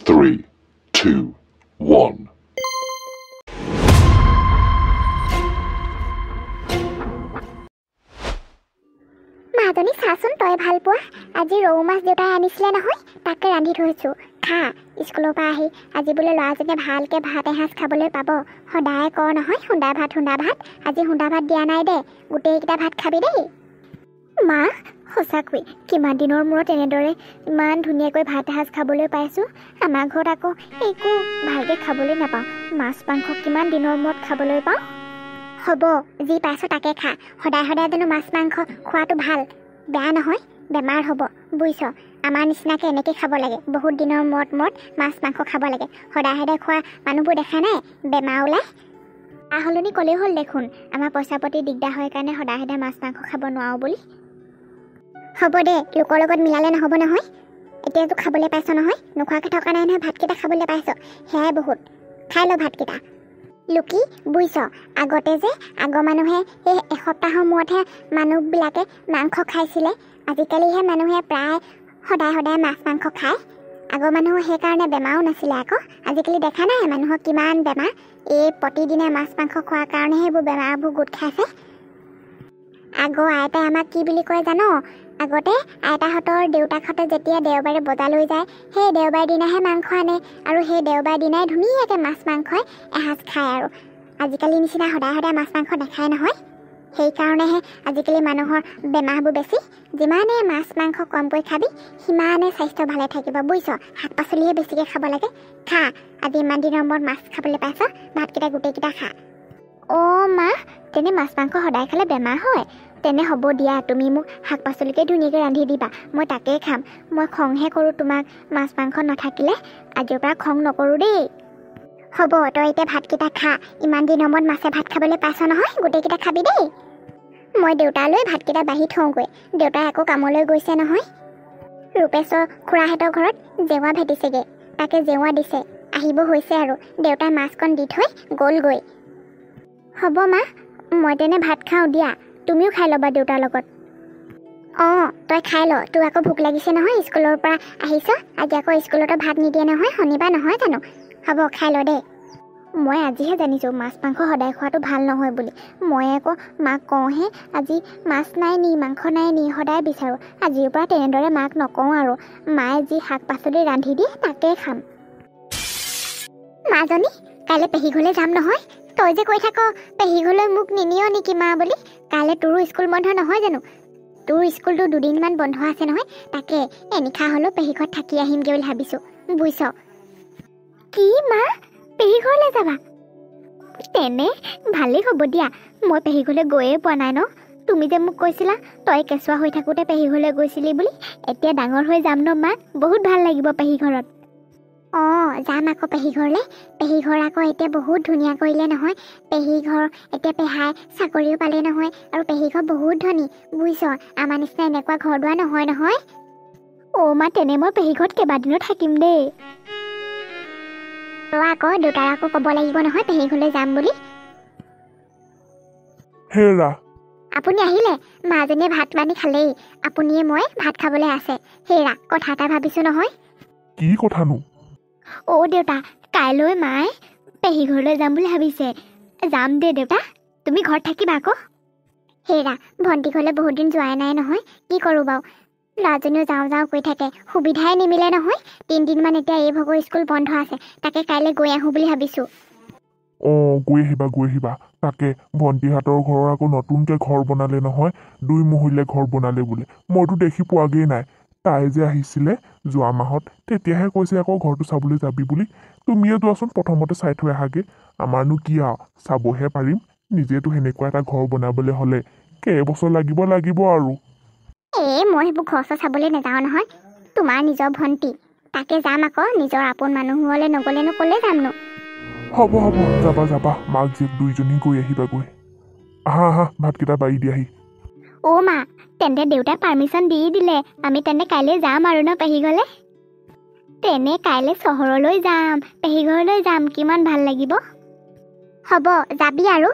3, 2, 1. মাজনী চাচোন তই ভাল পোৱা আজি ৰৌ মাছ দেউতাই আনিছিলে নহয় তাকে ৰান্ধি থৈছোঁ খা স্কুলৰ পৰা আহি আজি বোলে ল'ৰাজনে ভালকৈ ভাত এসাঁজ খাবলৈ পাব সদায় কওঁ নহয় সুন্দা ভাত আজি সুন্দা ভাত দিয়া নাই দে গোটেইকেইটা ভাত খাবি দেই মা সঁচাকৈ কিমান দিনৰ মূৰত এনেদৰে ইমান ধুনীয়াকৈ ভাত এসাঁজ খাবলৈ পাইছোঁ আমাৰ ঘৰত আকৌ একো ভালকৈ খাবলৈ নাপাওঁ মাছ মাংস কিমান দিনৰ মূৰত খাবলৈ পাওঁ হ'ব যি পাইছ তাকে খা সদায় জানো মাছ মাংস খোৱাটো ভাল বেয়া নহয় বেমাৰ হ'ব বুজিছ আমাৰ নিচিনাকৈ এনেকৈ খাব লাগে বহুত দিনৰ মূৰত মাছ মাংস খাব লাগে সদায় খোৱা মানুহবোৰ দেখা নাই বেমাৰ ওলায় সলনি ক'লেই হ'ল দেখোন আমাৰ পইচা পাতি দিগদাৰ হয় কাৰণে সদায় মাছ মাংস খাব নোৱাৰোঁ বুলি হ'ব দে লোকৰ লগত মিলালে নহ'ব নহয় এতিয়াতো খাবলৈ পাইছ নহয় নোখোৱাকৈ থকা নাই নহয় ভাতকেইটা খাবলৈ পাইছ সেয়াই বহুত খাই ল ভাতকেইটা লুকি বুজিছ আগতে যে আগৰ মানুহে সেই এসপ্তাহৰ মূৰতহে মানুহবিলাকে মাংস খাইছিলে আজিকালিহে মানুহে প্ৰায় সদায় মাছ মাংস খায় আগৰ মানুহৰ সেইকাৰণে বেমাৰো নাছিলে আকৌ আজিকালি দেখা নাই মানুহৰ কিমান বেমাৰ এই প্ৰতিদিনে মাছ মাংস খোৱাৰ কাৰণেহে এইবোৰ বেমাৰবোৰ গোট খাইছে আগৰ আইতাই আমাক কি বুলি কয় জানো আগতে আইতাহঁতৰ দেউতাকহঁতে যেতিয়া দেওবাৰে বজাৰলৈ যায় সেই দেওবাৰ দিনাহে মাংস আনে আৰু সেই দেওবাৰ দিনাই ধুনীয়াকৈ মাছ মাংসই এসাঁজ খায় আৰু আজিকালি নিচিনা সদায় মাছ মাংস নাখায় নহয় সেইকাৰণেহে আজিকালি মানুহৰ বেমাৰবোৰ বেছি যিমানে মাছ মাংস কমকৈ খাবি সিমানে স্বাস্থ্য ভালে থাকিব বুজিছ শাক পাচলিহে বেছিকৈ খাব লাগে খা আজি ইমান দিনৰ মূৰত মাছ খাবলৈ পাইছ ভাতকেইটা গোটেইকেইটা খা অ' মা তেনে মাছ মাংস সদায় খালে বেমাৰ হয় তেনে হ'ব দিয়া তুমি মোক শাক পাচলিকে ধুনীয়াকৈ ৰান্ধি দিবা মই তাকেই খাম মই খংহে কৰোঁ তোমাক মাছ মাংস নাথাকিলে আজিৰ পৰা খং নকৰোঁ দেই হ'ব তই এতিয়া ভাতকেইটা খা ইমান দিনৰ মূৰত মাছে ভাত খাবলৈ পাইছ নহয় গোটেইকেইটা খাবি দেই মই দেউতালৈ ভাতকেইটা বাঢ়ি থওঁগৈ দেউতাই আকৌ কামলৈ গৈছে নহয় ৰূপেশ্বৰ খুৰাহঁতৰ ঘৰত জেওৰা ভেটিছেগৈ তাকে জেওৰা দিছে আহিব হৈছে আৰু দেউতাই মাছকণ দি থৈ গ'লগৈ হ'ব মা মই তেনে ভাত খাওঁ দিয়া তুমিও খাই ল'বা দেউতাৰ লগত অঁ তই খাই ল তোৰ আকৌ ভোক লাগিছে নহয় স্কুলৰ পৰা আহিছ আজি আকৌ স্কুলতো ভাত নিদিয়ে নহয় শনিবাৰ নহয় জানো হ'ব খাই ল দেই মই আজিহে জানিছোঁ মাছ মাংস সদায় খোৱাটো ভাল নহয় বুলি মই আকৌ মাক কওঁহে আজি মাছ নাই নি মাংস নাই নি সদায় বিচাৰোঁ আজিৰ পৰা তেনেদৰে মাক নকওঁ আৰু মায়ে যি শাক পাচলি ৰান্ধি দিয়ে তাকেই খাম মাজনী কাইলৈ পেহী ঘৰলৈ যাম নহয় তই যে কৈ থাক পেহী ঘৰলৈ মোক নিনিয় নেকি মা বুলি কাইলৈ তোৰো স্কুল বন্ধ নহয় জানো তোৰ স্কুলটো দুদিনমান বন্ধ আছে নহয় তাকে এনিশা হ'লেও পেহী ঘৰত থাকি আহিমগৈ বুলি ভাবিছোঁ বুজিছ কি মা পেহী ঘৰলৈ যাবা তেনে ভালেই হ'ব দিয়া মই পেহী ঘৰলৈ গৈয়ে পোৱা নাই ন তুমি যে মোক কৈছিলা তই কেঁচুৱা হৈ থাকোঁতে পেহী ঘৰলৈ গৈছিলি বুলি এতিয়া ডাঙৰ হৈ যাম ন মা বহুত ভাল লাগিব পেহী ঘৰত অঁ যাম আকৌ পেহী ঘৰলৈ পেহী ঘৰ আকৌ এতিয়া বহুত ধুনীয়া কৰিলে নহয় পেহী ঘৰ এতিয়া পেহাই চাকৰিও পালে নহয় আৰু পেহী ঘৰ বহুত ধনী বুজিছ আমাৰ নিচিনা এনেকুৱা ঘৰ দুৱাৰ নহয় অ' মা তেনে মই পেহী ঘৰত কেইবাদিনো থাকিম দেই তই আকৌ দেউতাক আকৌ ক'ব লাগিব নহয় পেহী ঘৰলৈ যাম বুলি হেৰা আপুনি আহিলে মাজনীয়ে ভাত পানী খালেই আপুনিয়ে মই ভাত খাবলৈ আছে হেৰা কথা এটা ভাবিছোঁ নহয় কি কথানো অ' দেউতা কাইলৈ মায়ে পেহী ঘৰলৈ যাম বুলি ভাবিছে যাম দে দেউতা তুমি ঘৰত থাকিবা আকৌ হেৰা ভণ্টি ঘৰলৈ বহুত দিন যোৱাই নাই নহয় কি কৰোঁ বাৰু ল'ৰাজনীও যাওঁ কৈ থাকে সুবিধাই নিমিলে নহয় 3 দিনমান এতিয়া এই ভাগৰ স্কুল বন্ধ আছে তাকে কাইলৈ গৈ আহোঁ বুলি ভাবিছোঁ অঁ গৈ আহিবা তাকে ভণ্টিহঁতৰ ঘৰৰ আকৌ নতুনকৈ ঘৰ বনালে নহয় 2 মহলীয়া ঘৰ বনালে বোলে মইতো দেখি পোৱাগেই নাই তাই যে আহিছিলে যোৱা মাহত তেতিয়াহে কৈছে আকৌ ঘৰটো চাবলৈ যাবি বুলি তুমিয়ে যোৱাচোন প্ৰথমতে চাই থৈ আহাগৈ আমাৰনো কি আৰু চাবহে পাৰিম নিজেতো সেনেকুৱা এটা ঘৰ বনাবলৈ হ'লে কেইবছৰ লাগিব আৰু মই সেইবোৰ ঘৰ চৰ চাবলৈ নাযাওঁ নহয় তোমাৰ নিজৰ ভণ্টি তাকে যাম আকৌ নিজৰ আপোন মানুহলৈ নগ'লেনো ক'লে যামনো হ'ব যাবা মাক জীয়েক দুইজনী গৈ আহিবাগৈ আহা ভাতকেইটা বাঢ়ি দিয়াহি অ' মা তেন্তে দেউতাই পাৰ্মিশ্যন দি দিলে আমি তেন্তে কাইলৈ যাম আৰু ন পেহী ঘৰলৈ তেনে কাইলৈ চহৰলৈ যাম পেহী ঘৰলৈ যাম কিমান ভাল লাগিব হ'ব যাবি আৰু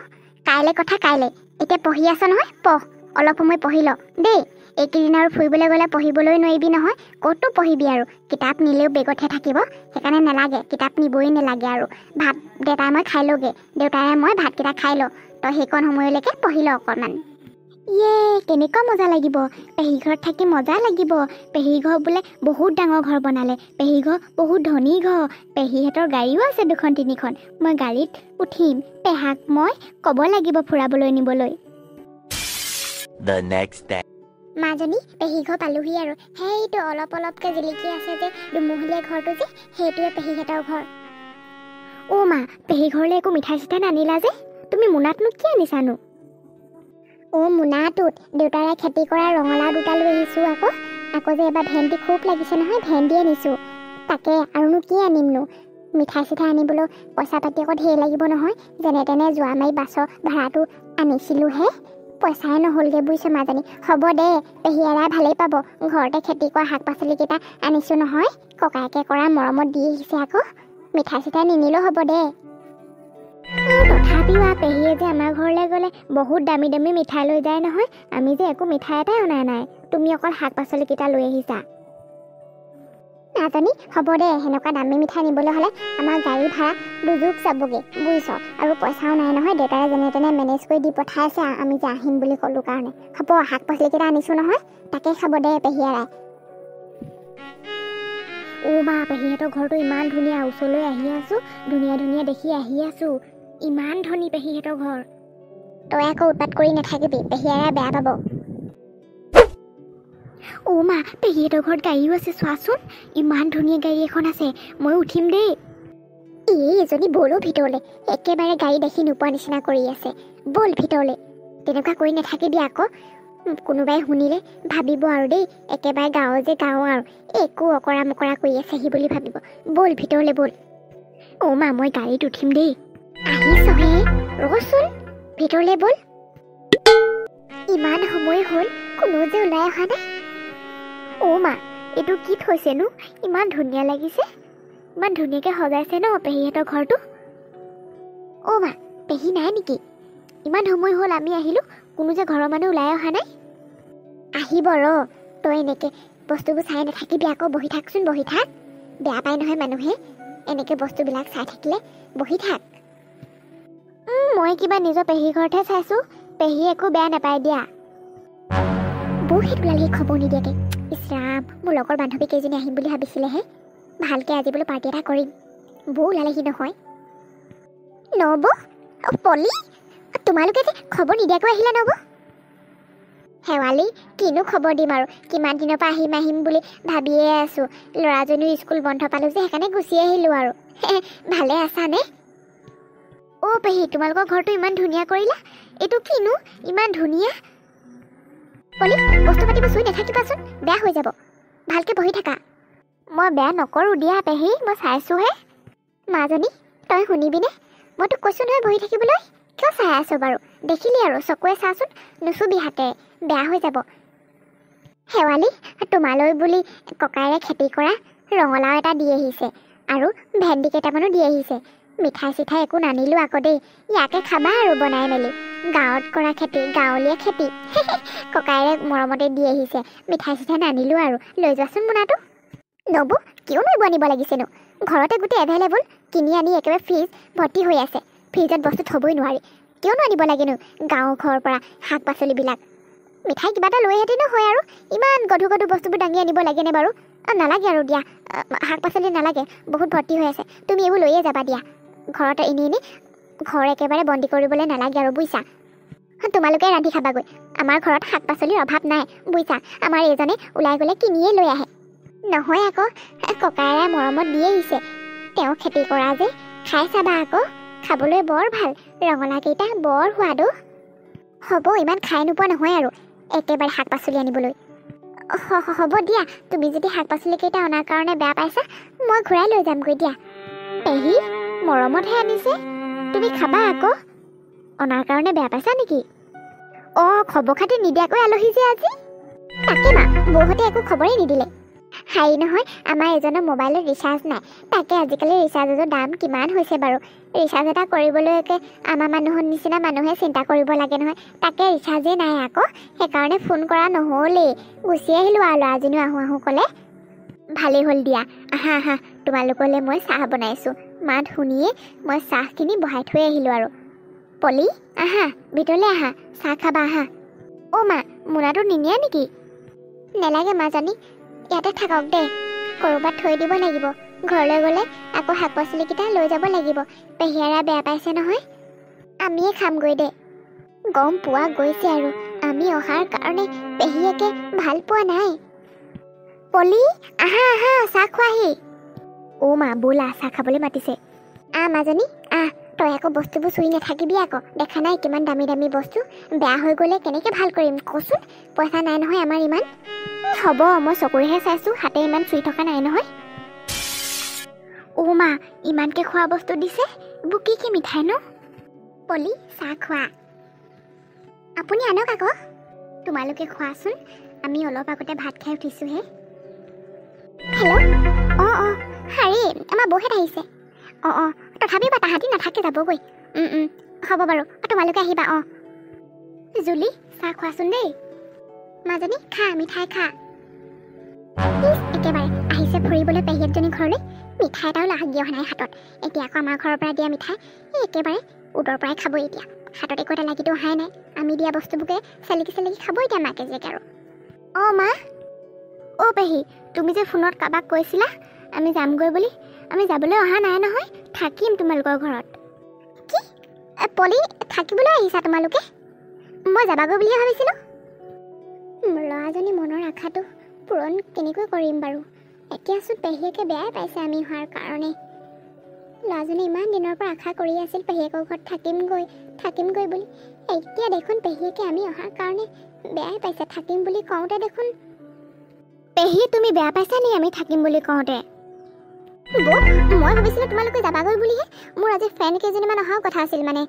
কাইলৈ কথা কাইলৈ এতিয়া পঢ়ি আছ নহয় পঢ় অলপ সময় পঢ়ি ল দেই এইকেইদিন আৰু ফুৰিবলৈ গ'লে পঢ়িবলৈ নোৱাৰিবি নহয় ক'তো পঢ়িবি আৰু কিতাপ নিলেও বেগতহে থাকিব সেইকাৰণে নালাগে কিতাপ নিবই নালাগে আৰু ভাত দেউতাই মই খাই লওঁগৈ দেউতাই মই ভাতকেইটা খাই লওঁ তই সেইকণ সময়লৈকে পঢ়ি ল অকণমান কেনেকুৱা মজা লাগিব পেহী ঘৰত থাকি মজা লাগিব পেহী ঘৰ বোলে বহুত ডাঙৰ ঘৰ বনালে পেহী ঘৰ বহুত ধনী ঘৰ পেহীহঁতৰ গাড়ীও আছে 2-3খন মই গাড়ীত উঠিম পেহাক মই ক'ব লাগিব ফুৰাবলৈ নিবলৈ The next day. মাজনী পেহী ঘৰ পালোহি আৰু সেইটো অলপ অলপকৈ জিলিকি আছে যে দুমহলীয়া ঘৰটো যে সেইটোৱে পেহীহঁতৰ ঘৰ মা পেহী ঘৰলৈ একো মিঠাই চিঠাই নানিলা যে তুমি মোনাতনো কি আনিছানো মোনাটোত দেউতাৰে খেতি কৰা ৰঙালাও দুটা লৈ আহিছোঁ আকৌ যে এবাৰ ভেন্দি খুব লাগিছে নহয় ভেন্দি আনিছোঁ তাকে আৰুনো কি আনিমনো মিঠাই চিঠাই আনিবলৈ পইচা পাতি আকৌ ঢেৰ লাগিব নহয় যেনে তেনে যোৱা মাৰি বাছৰ ভাড়াটো আনিছিলোঁহে পইচাই নহ'লগৈ বুজিছ মাজনী হ'ব দে পেহীয়াৰাই ভালেই পাব ঘৰতে খেতি কৰা শাক পাচলিকেইটা আনিছোঁ নহয় ককায়েকে কৰা মৰমত দি আহিছে আকৌ মিঠাই চিঠাই নিনিলেও হ'ব দে তথাপিও পেহীয়ে যে আমাৰ ঘৰলৈ গ'লে বহুত দামী দামী মিঠাই লৈ যায় নহয় আমি যে একো মিঠাই এটাই অনা নাই তুমি অকল শাক পাচলিকেইটা লৈ আহিছা নাজানি হ'ব দে সেনেকুৱা দামী মিঠাই নিবলৈ হ'লে আমাৰ গাড়ী ভাড়া দুযোগ যাবগৈ বুজিছ আৰু পইচাও নাই নহয় দেউতাৰে যেনে তেনে মেনেজ কৰি দি পঠাইছে আমি যে আহিম বুলি ক'লোঁ কাৰণে হ'ব শাক পাচলিকেইটা আনিছোঁ নহয় তাকে খাব দে পেহীয়াৰাই মা পেহীহঁতৰ ঘৰটো ইমান ধুনীয়া ওচৰলৈ আহি আছোঁ ধুনীয়া ধুনীয়া দেখি আহি আছোঁ ইমান ধনী পেহীহঁতৰ ঘৰ তই আকৌ উৎপাত কৰি নাথাকিবি পেহীয়াৰাই বেয়া পাব মা পেহীহঁতৰ ঘৰত গাড়ীও আছে চোৱাচোন ইমান ধুনীয়া গাড়ী এখন আছে মই উঠিম দেই এজনী বলো ভিতৰলৈ একেবাৰে গাড়ী দেখি নোপোৱা নিচিনা কৰি আছে বল ভিতৰলৈ তেনেকুৱা কৰি নাথাকিবি আকৌ কোনোবাই শুনিলে ভাবিব আৰু দেই একেবাৰে গাঁও যে গাঁও আৰু একো অকৰা মকৰা কৰি আছেহি বুলি ভাবিব বল ভিতৰলৈ বল মা মই গাড়ীত উঠিম দেই আহিছহে ৰচোন ভিতৰলৈ বল ইমান সময় হ'ল কোনো যে ওলাই অহা নাই মা এইটো কি থৈছেনো ইমান ধুনীয়া লাগিছে ইমান ধুনীয়াকৈ সজাইছে ন পেহীহঁতৰ ঘৰটো মা পেহী নাই নেকি ইমান সময় হ'ল আমি আহিলোঁ কোনো যে ঘৰৰ মানুহ ওলাই অহা নাই আহিব তই এনেকৈ বস্তুবোৰ চাই নাথাকিবি আকৌ বহি থাকচোন বহি থাক বেয়া পায় নহয় মানুহে এনেকৈ বস্তুবিলাক চাই থাকিলে বহি থাক মই কিবা নিজৰ পেহী ঘৰতহে চাইছোঁ পেহী একো বেয়া নাপায় দিয়া বহুত ওলালে খবৰ নিদিয়াকৈ ইছৰাম মোৰ লগৰ বান্ধৱী কেইজনী আহিম বুলি ভাবিছিলেহে ভালকৈ আজি বোলো পাৰ্টি এটা কৰিম বৌ ওলালেহি নহয় নব পলি তোমালোকে যে খবৰ নিদিয়াকৈ আহিলা নব শেৱালি কিনো খবৰ দিম আৰু কিমান দিনৰ পৰা আহিম বুলি ভাবিয়ে আছোঁ ল'ৰাজনীও স্কুল বন্ধ পালোঁ যে সেইকাৰণে গুচি আহিলোঁ আৰু ভালে আছানে পেহী তোমালোকৰ ঘৰটো ইমান ধুনীয়া কৰিলা এইটো কিনো ইমান ধুনীয়া পলি বস্তু পাতিবোৰ চুই নাথাকিবাচোন বেয়া হৈ যাব ভালকৈ বহি থাকা মই বেয়া নকৰোঁ দিয়া পেহী মই চাইছোঁহে মাজনী তই শুনিবিনে মই তোক কৈছোঁ নহয় বহি থাকিবলৈ কিয় চাই আছোঁ বাৰু দেখিলি আৰু চকুৱে চাচোন নুচুবি হাতেৰে বেয়া হৈ যাব শেৱালি তোমালৈ বুলি ককায়েৰে খেতি কৰা ৰঙালাও এটা দি আহিছে আৰু ভেন্দি কেইটামানো দি আহিছে মিঠাই চিঠাই একো নানিলোঁ আকৌ দেই ইয়াকে খাবা আৰু বনাই মেলি গাঁৱত কৰা খেতি গাঁৱলীয়া খেতি ককায়েৰে মৰমতে দি আহিছে মিঠাই চিঠাই নানিলোঁ আৰু লৈ যোৱাচোন মোনাটো নবু কিয় নব আনিব লাগিছেনো ঘৰতে গোটেই এভেইলেবল কিনি আনি একেবাৰে ফ্ৰিজ ভৰ্তি হৈ আছে ফ্ৰিজত বস্তু থ'বই নোৱাৰি কিয়নো আনিব লাগেনো গাঁও ঘৰৰ পৰা শাক পাচলিবিলাক মিঠাই কিবা এটা লৈ আহেতেনো হয় আৰু ইমান গধুৰ গধুৰ বস্তুবোৰ দাঙি আনিব লাগেনে বাৰু নালাগে আৰু দিয়া শাক পাচলি নালাগে বহুত ভৰ্তি হৈ আছে তুমি এইবোৰ লৈয়ে যাবা দিয়া ঘৰতে এনেই ঘৰ একেবাৰে বন্দী কৰিবলৈ নালাগে আৰু বুজিছা তোমালোকে ৰান্ধি খাবাগৈ আমাৰ ঘৰত শাক পাচলিৰ অভাৱ নাই বুজিছা আমাৰ এইজনে ওলাই গ'লে কিনিয়ে লৈ আহে নহয় আকৌ ককায়েৰে মৰমত দি আহিছে তেওঁ খেতি কৰা যে খাই চাবা আকৌ খাবলৈ বৰ ভাল ৰঙালাওকেইটা বৰ সোৱাদো হ'ব ইমান খাই নোপোৱা নহয় আৰু একেবাৰে শাক পাচলি আনিবলৈ হ'ব দিয়া তুমি যদি শাক পাচলিকেইটা অনাৰ কাৰণে বেয়া পাইছা মই ঘূৰাই লৈ যামগৈ দিয়া পেহী মৰমতহে আনিছে তুমি খাবা আকৌ অনাৰ কাৰণে বেয়া পাইছা নেকি খবৰ খাতি নিদিয়াকৈ আলহী যে আজি তাকে মা বৌহঁতে একো খবৰেই নিদিলে হাৰি নহয় আমাৰ এজনৰ মোবাইলত ৰিচাৰ্জ নাই তাকে আজিকালি ৰিচাৰ্জৰ দাম কিমান হৈছে বাৰু ৰিচাৰ্জ এটা কৰিবলৈকে আমাৰ মানুহৰ নিচিনা মানুহে চিন্তা কৰিব লাগে নহয় তাকে ৰিচাৰ্জে নাই আকৌ সেইকাৰণে ফোন কৰা নহ'লেই গুচি আহিলোঁ আৰু ল'ৰাজনীও আহোঁ ক'লে ভালেই হ'ল দিয়া আহা আহা তোমালোকলৈ মই চাহ বনাইছোঁ মাত শুনিয়ে মই চাহখিনি বহাই থৈ আহিলোঁ আৰু পলি আহা ভিতৰলৈ আহা চাহ খাবা আহা অ' মা মোনাটো নিনিয়া নেকি নেলাগে মাজনী ইয়াতে থাকক দে ক'ৰবাত থৈ দিব লাগিব ঘৰলৈ গ'লে আকৌ শাক পাচলিকেইটা লৈ যাব লাগিব পেহীয়াৰা বেয়া পাইছে নহয় আমিয়ে খামগৈ দে গম পোৱা গৈছে আৰু আমি অহাৰ কাৰণে পেহীয়েকে ভাল পোৱা নাই পলি আহা আহা চাহ খোৱাহি অ' মা বোলা চাহ খাবলৈ মাতিছে মাজনী তই আকৌ বস্তুবোৰ চুই নাথাকিবি আকৌ দেখা নাই কিমান দামী দামী বস্তু বেয়া হৈ গ'লে কেনেকৈ ভাল কৰিম কচোন পইচা নাই নহয় আমাৰ ইমান হ'ব মই চকুৰেহে চাইছোঁ হাতে ইমান চুই থকা নাই নহয় অ' মা ইমানকৈ খোৱা বস্তু দিছে এইবোৰ কি কি মিঠাই ন পলি চাহ খোৱা আপুনি আনক আকৌ তোমালোকে খোৱাচোন আমি অলপ আগতে ভাত খাই উঠিছোঁহে হেল্ল' অঁ হাৰি আমাৰ বৌহেঁত আহিছে অঁ তথাপিও বা তাহাঁতি নাথাকে যাবগৈ হ'ব বাৰু তোমালোকে আহিবা জুলি চাহ খোৱাচোন দেই মাজনী খা মিঠাই খা একেবাৰে আহিছে ফুৰিবলৈ পেহীয়েকজনী ঘৰলৈ মিঠাই এটাও লাগি অহা নাই হাতত এতিয়া আকৌ আমাৰ ঘৰৰ পৰা দিয়া মিঠাই একেবাৰে উদৰ পৰাই খাব এতিয়া হাতত একো এটা লাগিতো অহাই নাই আমি দিয়া বস্তুবোৰকে চেলেকি খাব এতিয়া মাকে জীয়েকে আৰু মা পেহী তুমি যে ফোনত কাৰোবাক কৈছিলা আমি যামগৈ বুলি আমি যাবলৈ অহা নাই নহয় থাকিম তোমালোকৰ ঘৰত কি পলি থাকিবলৈ আহিছা তোমালোকে মই যাবাগৈ বুলিহে ভাবিছিলোঁ ল'ৰাজনী মনৰ আশাটো পূৰণ কেনেকৈ কৰিম বাৰু এতিয়াচোন পেহীয়েকে বেয়াই পাইছে আমি হোৱাৰ কাৰণে ল'ৰাজনী ইমান দিনৰ পৰা আশা কৰি আছিল পেহীয়েকৰ ঘৰত থাকিমগৈ বুলি এতিয়া দেখোন পেহীয়েকে আমি অহাৰ কাৰণে বেয়াই পাইছে থাকিম বুলি কওঁতে দেখোন পেহী তুমি বেয়া পাইছা নি আমি থাকিম বুলি কওঁতে মই ভাবিছিলোঁ তোমালোকে যাবাগৈ বুলিহে মোৰ আজি ফ্ৰেণ্ড কেইজনীমান অহাৰ কথা আছিল মানে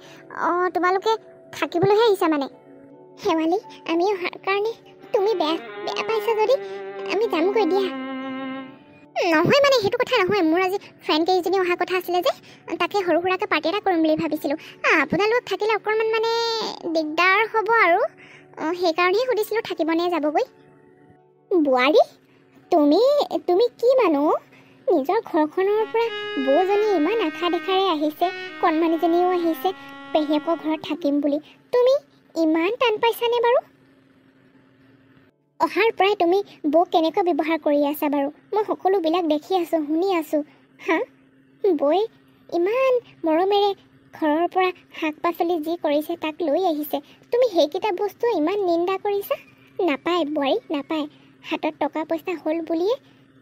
তোমালোকে থাকিবলৈহে আহিছা মানে শেৱালি আমি অহাৰ কাৰণে তুমি বেয়া পাইছা যদি আমি যামগৈ দিয়া নহয় মানে সেইটো কথা নহয় মোৰ আজি ফ্ৰেণ্ড কেইজনী অহাৰ কথা আছিলে যে তাকে সৰু সুৰাকৈ পাৰ্টি এটা কৰিম বুলি ভাবিছিলোঁ আপোনালোক থাকিলে অকণমান মানে দিগদাৰ হ'ব আৰু সেইকাৰণেহে সুধিছিলোঁ থাকিবনে যাবগৈ বোৱাৰী তুমি কি মানুহ নিজৰ ঘৰখনৰ পৰা বৌজনী ইমান আশা দেখাৰে আহিছে কণমানিজনীও আহিছে পেহীয়েকৰ ঘৰত থাকিম বুলি তুমি ইমান টান পাইছানে বাৰু অহাৰ পৰাই তুমি বৌক কেনেকৈ ব্যৱহাৰ কৰি আছা বাৰু মই সকলোবিলাক দেখি আছোঁ শুনি আছোঁ বৌয়ে ইমান মৰমেৰে ঘৰৰ পৰা শাক পাচলি যি কৰিছে তাক লৈ আহিছে তুমি সেইকেইটা বস্তু ইমান নিন্দা কৰিছা নাপায় বোৱাৰী নাপায় হাতত টকা পইচা হ'ল বুলিয়ে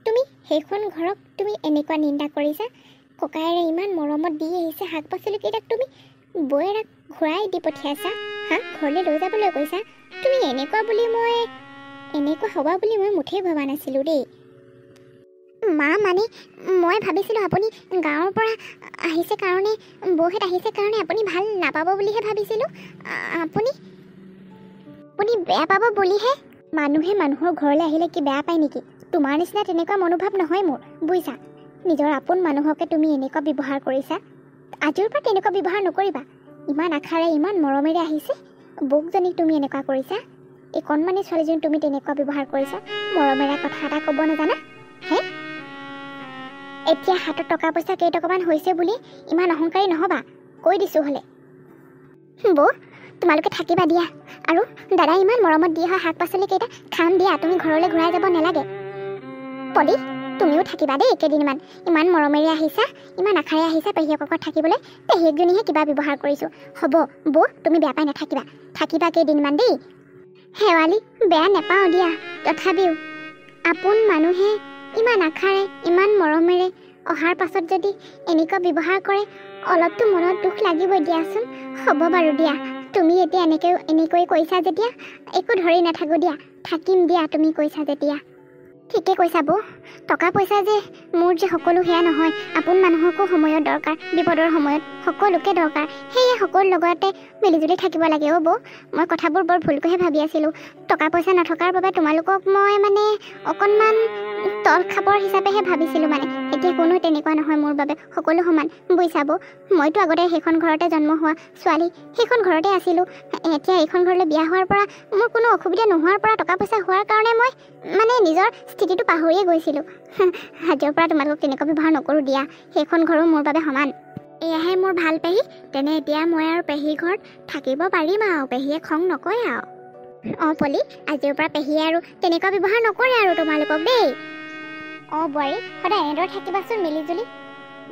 তুমি সেইখন ঘৰক তুমি এনেকুৱা নিন্দা কৰিছা ককায়েৰে ইমান মৰমত দি আহিছে শাক পাচলিকেইটাক তুমি বৌয়েৰাক ঘূৰাই দি পঠিয়াইছা ঘৰলৈ লৈ যাবলৈ কৈছা তুমি এনেকুৱা হ'বা বুলি মই মুঠেই ভবা নাছিলোঁ দেই মা মানে মই ভাবিছিলোঁ আপুনি গাঁৱৰ পৰা আহিছে কাৰণে বৌহেঁত আহিছে কাৰণে আপুনি ভাল নাপাব বুলিহে ভাবিছিলোঁ আপুনি বেয়া পাব বুলিহে মানুহে মানুহৰ ঘৰলৈ আহিলে কি বেয়া পায় নেকি তোমাৰ নিচিনা তেনেকুৱা মনোভাৱ নহয় মোৰ বুজিছা নিজৰ আপোন মানুহকে তুমি এনেকুৱা ব্যৱহাৰ কৰিছা আজিৰ পৰা তেনেকুৱা ব্যৱহাৰ নকৰিবা ইমান আশাৰে ইমান মৰমেৰে আহিছে বৌকজনীক তুমি এনেকুৱা কৰিছা এই কণমানি ছোৱালীজনী তুমি তেনেকুৱা ব্যৱহাৰ কৰিছা মৰমেৰে কথা এটা ক'ব নাজানা এতিয়া হাতত টকা পইচা কেইটকামান হৈছে বুলি ইমান অহংকাৰী নহ'বা কৈ দিছোঁ হ'লে বৌ তোমালোকে থাকিবা দিয়া আৰু দাদা ইমান মৰমত দি অহা শাক পাচলিকেইটা খাম দিয়া তুমি ঘৰলৈ ঘূৰাই যাব নালাগে পলি তুমিও থাকিবা দেই কেইদিনমান ইমান মৰমেৰে আহিছা ইমান আশাৰে আহিছা পেহীয়েকৰ ঘৰত থাকিবলৈ পেহীয়েকজনীহে কিবা ব্যৱহাৰ কৰিছোঁ হ'ব বৌ তুমি বেয়া পাই নাথাকিবা থাকিবা কেইদিনমান দেই শেৱালি বেয়া নাপাওঁ দিয়া তথাপিও আপোন মানুহে ইমান আশাৰে ইমান মৰমেৰে অহাৰ পাছত যদি এনেকুৱা ব্যৱহাৰ কৰে অলপতো মনত দুখ লাগিবই দিয়াচোন হ'ব বাৰু দিয়া তুমি এতিয়া এনেকৈ কৈছা যেতিয়া একো ধৰি নাথাকোঁ দিয়া থাকিম দিয়া তুমি কৈছা যেতিয়া ঠিকে কৈছা বৌ টকা পইচা যে মোৰ যে সকলো সেয়া নহয় আপোন মানুহকো সময়ত দৰকাৰ বিপদৰ সময়ত সকলোকে দৰকাৰ সেয়ে সকলো লগতে মিলিজুলি থাকিব লাগে অ' বৌ মই কথাবোৰ বৰ ভুলকৈহে ভাবি আছিলোঁ টকা পইচা নথকাৰ বাবে তোমালোকক মই মানে অকণমান তল খাপৰ হিচাপেহে ভাবিছিলোঁ মানে এতিয়া কোনো তেনেকুৱা নহয় মোৰ বাবে সকলো সমান বুজিছা বৌ মইতো আগতে সেইখন ঘৰতে জন্ম হোৱা ছোৱালী সেইখন ঘৰতে আছিলোঁ এতিয়া এইখন ঘৰলৈ বিয়া হোৱাৰ পৰা মোৰ কোনো অসুবিধা নোহোৱাৰ পৰা টকা পইচা হোৱাৰ কাৰণে মই মানে নিজৰ স্থিতিটো পাহৰিয়ে গৈছিলোঁ আজিৰ পৰা তোমালোকক তেনেকুৱা ব্যৱহাৰ নকৰোঁ দিয়া সেইখন ঘৰো মোৰ বাবে সমান এয়াহে মোৰ ভাল পেহী তেনে এতিয়া মই আৰু পেহীৰ ঘৰত থাকিব পাৰিম আৰু পেহীয়ে খং নকৰে আৰু অঁ পলি আজিৰ পৰা পেহীয়ে আৰু তেনেকুৱা ব্যৱহাৰ নকৰে আৰু তোমালোকক দেই অঁ বোৱাৰী সদায় এনেদৰে থাকিবাচোন মিলিজুলি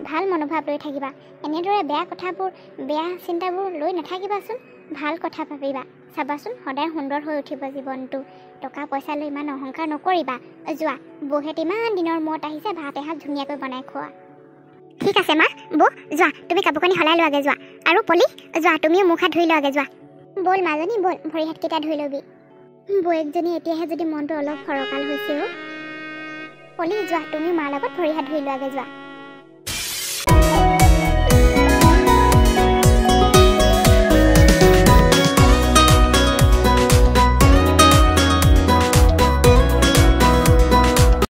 ভাল মনোভাৱ লৈ থাকিবা এনেদৰে বেয়া কথাবোৰ বেয়া চিন্তাবোৰ লৈ নাথাকিবাচোন ভাল কথা ভাবিবা চাবাচোন সদায় সুন্দৰ হৈ উঠিব জীৱনটো টকা পইচা লৈ ইমান অহংকাৰ নকৰিবা যোৱা বৌহেঁত ইমান দিনৰ মূৰত আহিছে ভাত এসাঁজ ধুনীয়াকৈ বনাই খোৱা ঠিক আছে মা বৌ যোৱা তুমি কাপোৰ কানি সলাই লোৱাগৈ যোৱা আৰু পলি যোৱা তুমিও মুখ হাত ধুই লোৱাগৈ যোৱা ব'ল মাজনী ব'ল ভৰি হাতকেইটা ধুই ল'বি বৌয়েকজনী এতিয়াহে যদি মনটো অলপ ফৰকাল হৈছে অ' পলি যোৱা তুমি মাৰ লগত ভৰি হাত ধুই লোৱাগৈ যোৱা